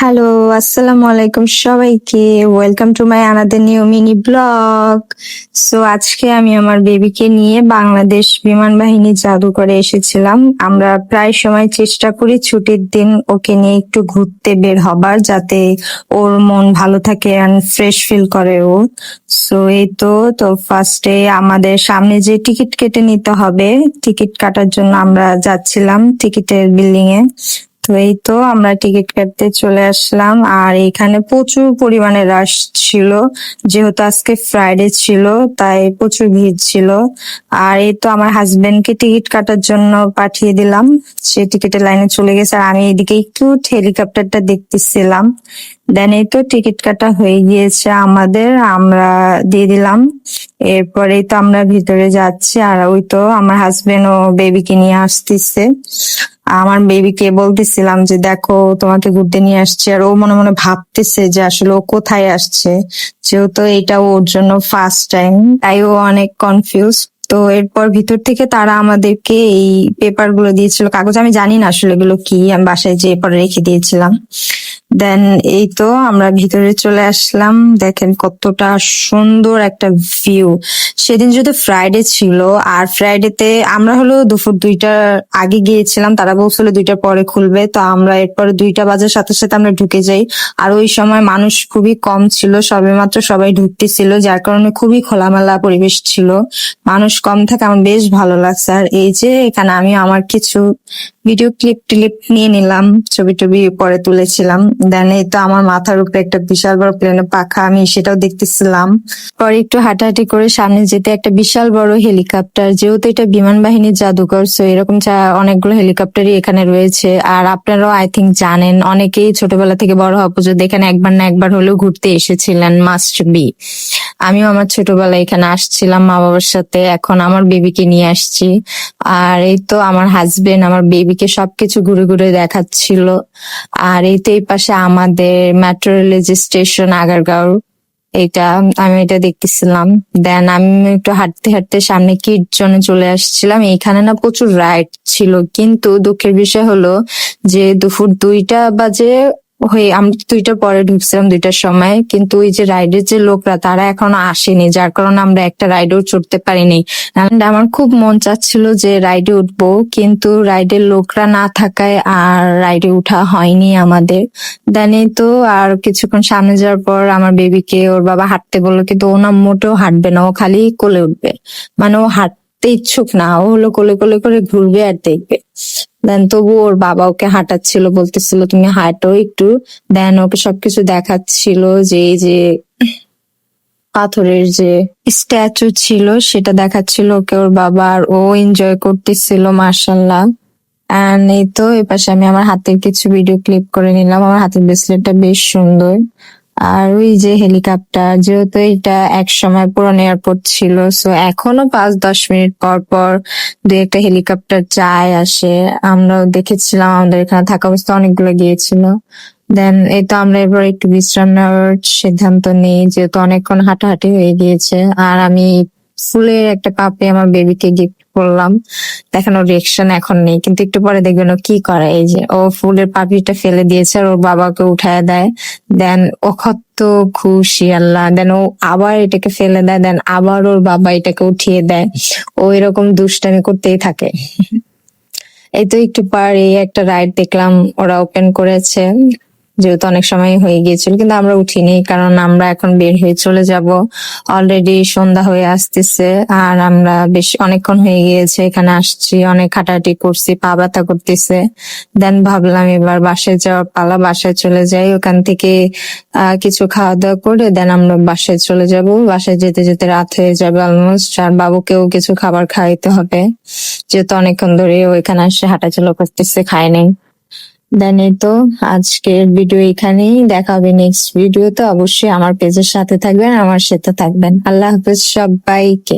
Hello, আসসালামু আলাইকুম সবাইকে। Welcome to my another new mini blog. So আজকে আমি আমার বেবিকে নিয়ে বাংলাদেশ বিমান বাহিনী জাদুঘরে এসেছিলাম। আমরা প্রায় সময় চেষ্টা করি ছুটির দিন ওকে নিয়ে একটু ঘুরতে বের হবার, যাতে ওর মন ভালো থাকে এন্ড ফ্রেশ ফিল করে ও। সো এই তো ফার্স্টে আমাদের সামনে যে টিকিট কেটে নিতে হবে, টিকিট কাটার জন্য আমরা যাচ্ছিলাম টিকিটের বিল্ডিং এ। তো এই তো আমরা টিকিট কাটতে চলে আসলাম, আর এখানে প্রচুর পরিমাণে রাশ ছিল, যেহেতু আজকে ফ্রাইডে ছিল তাই প্রচুর ভিড় ছিল। আর এই তো আমার হাজবেন্ডকে টিকিট কাটার জন্য পাঠিয়ে দিলাম, সে টিকিটের লাইনে চলে গেছে আর আমি এদিকে একটু হেলিকপ্টারটা দেখতেছিলাম। দেন এই তো টিকিট কাটা হয়ে গিয়েছে আমাদের, আমরা দিয়ে দিলাম। এরপরেই তো আমরা ভিতরে যাচ্ছি, আর ওই তো আমার হাজবেন্ড ও বেবিকে নিয়ে আসতেছে। আমার বেবিকে বলতেছিলাম যে দেখো তোমাকে ঘুরতে নিয়ে আসছে, আর ও মনে মনে ভাবতেছে যে আসলে ও কোথায় আসছে, যেহেতু এটা ওর জন্য ফার্স্ট টাইম, তাই ও অনেক কনফিউজ। তো এরপর ভিতর থেকে তারা আমাদেরকে এই পেপার গুলো দিয়েছিল, কাগজ, আমি জানি না আসলে এগুলো কি, আমি বাসায় যেয়ে পরে রেখে দিয়েছিলাম। দেন এই তো আমরা ভিতরে চলে আসলাম, দেখেন কতটা সুন্দর একটা ভিউ। সেদিন যদি ফ্রাইডে ছিল, আর ফ্রাইডেতে আমরা হলো দুপুর 2টার আগে গিয়েছিলাম, তারা বলছিল 2টার পরে খুলবে, তো আমরা এরপরে 2টা বাজার সাথে সাথে আমরা ঢুকে যাই। আর ওই সময় মানুষ খুবই কম ছিল, সবেমাত্র সবাই ঢুকতেছিল, যার কারণে খুবই খোলামেলা পরিবেশ ছিল, মানুষ কম থাকে, আমার বেশ ভালো লাগছে। আর এই যে এখানে আমি আমার কিছু ভিডিও ক্লিপ নিয়ে নিলাম, ছবি টবি পরে তুলেছিলাম। দেন এই তো আমার মাথার উপরে একটা বিশাল বড় প্লেনের পাখা, আমি সেটাও দেখতেছিলাম। পরে একটু হাঁটাহাঁটি করে সামনে যেতে একটা বিশাল বড় হেলিকপ্টার, যেহেতু এটা বিমান বাহিনীর জাদুঘর, সো এরকম অনেকগুলো হেলিকপ্টারই এখানে রয়েছে। আর আপনারাও আই থিঙ্ক জানেন, অনেকেই ছোটবেলা থেকে বড় হওয়া পর্যন্ত এখানে একবার না একবার হলেও ঘুরতে এসেছিলেন, মাস্ট বি। আমিও আমার ছোটবেলায় এখানে আসছিলাম মা বাবার সাথে, এখন আমার বেবিকে নিয়ে আসছি। আর এই তো আমার হাজবেন্ড আমার বেবিকে সবকিছু ঘুরে ঘুরে দেখাচ্ছিল। আর এই তো এই পাশে আমাদের মেট্রো রেলের যে স্টেশন আগারগাঁও, এটা আমি এটা দেখতেছিলাম। দেন আমি একটু হাঁটতে হাঁটতে সামনে কিড জোনে চলে আসছিলাম। এইখানে না প্রচুর রাইড ছিল, কিন্তু দুঃখের বিষয় হলো যে দুপুর 2টা বাজে হয়ে আমি 2টার পরে ঢুকছিলাম, 2টার সময়, কিন্তু ওই যে রাইডের যে লোকরা তারা এখনো আসেনি, যার কারণে আমরা একটা রাইডেও চড়তে পারিনি। And আমার খুব মন চাচ্ছিল যে রাইডে উঠবো, কিন্তু রাইডের লোকরা না থাকায় আর রাইডে উঠা হয়নি আমাদের। দেন এই তো আর কিছুক্ষণ সামনে যাওয়ার পর আমার বেবিকে ওর বাবা হাঁটতে বললো, কিন্তু ও না মোটেও হাঁটবে না, ও খালি কোলে উঠবে, মানে ও হাঁটতে ইচ্ছুক না, ও হলো কোলে কোলে করে ঘুরবে আর দেখবে। দেন তবু ওর বাবা ওকে হাঁটাচ্ছিল, বলতেছিল তুমি হাঁটো একটু। দেন ওকে সবকিছু দেখাচ্ছিল, যে এই যে পাথরের যে স্ট্যাচু ছিল সেটা দেখাচ্ছিল ওকে ওর বাবা, আর ও এনজয় করতেছিল মার্শাল্লাহ। এন্ড এই তো এপাশে আমি আমার হাতের কিছু ভিডিও ক্লিপ করে নিলাম, আমার হাতের ব্রেসলেটটা বেশ সুন্দর। আর ওই যে হেলিকপ্টার, যেহেতু এটা এক সময় পুরনো এয়ারপোর্ট ছিল, সো এখনো 5-10 মিনিট পর পর দু একটা হেলিকপ্টার যায় আসে। আমরাও দেখেছিলাম, আমাদের এখানে থাকা অবস্থা অনেকগুলো গিয়েছিল। দেন এই তো আমরা এবার একটু বিশ্রাম নেওয়ার সিদ্ধান্ত নিই, যেহেতু অনেকক্ষণ হাঁটাহাঁটি হয়ে গিয়েছে। আর আমি ফুলের একটা পাপড়ি আমার বেবিকে গিফট করলাম, দেখেন ওর রিয়েকশন এখন নেই, কিন্তু একটু পরে দেখবেন ও কি করে। এই যে ও ফুলের পাপড়িটা ফেলে দিয়েছে আর ওর বাবাকে উঠায় দেয়। দেন ও কত খুশি আল্লাহ। দেন ও আবার এটাকে ফেলে দেয়, দেন আবার ওর বাবা এটাকে উঠিয়ে দেয়। ও এরকম দুষ্টামি করতেই থাকে। এই তো একটু পর এই একটা রাইড দেখলাম ওরা ওপেন করেছে, যেহেতু অনেক সময় হয়ে গিয়েছিল, কিন্তু আমরা উঠিনি, কারণ আমরা এখন বের হয়ে চলে যাব। অলরেডি সন্ধ্যা হয়ে আসতেছে, আর আমরা বেশ অনেকক্ষণ হয়ে গিয়েছে এখানে আসছি, অনেক হাঁটাহাঁটি করছি, পা ব্যথা করতেছে। দেন ভাবলাম এবার বাসায় যাওয়ার পালা, বাসায় চলে যাই। ওখান থেকে কিছু খাওয়া দাওয়া করে দেন আমরা বাসায় চলে যাব। বাসায় যেতে যেতে রাত হয়ে যাবে অলমোস্ট, আর বাবুকেও কিছু খাবার খাওয়াইতে হবে, যেহেতু অনেকক্ষণ ধরে ও এখানে এসে হাঁটাচলা করতেছে, খায় নাই। দেন এই তো আজকের ভিডিও এখানেই, দেখা হবে নেক্সট ভিডিওতে। অবশ্যই আমার পেজের সাথে থাকবেন, আমার সাথে থাকবেন। আল্লাহ হাফেজ সবাইকে।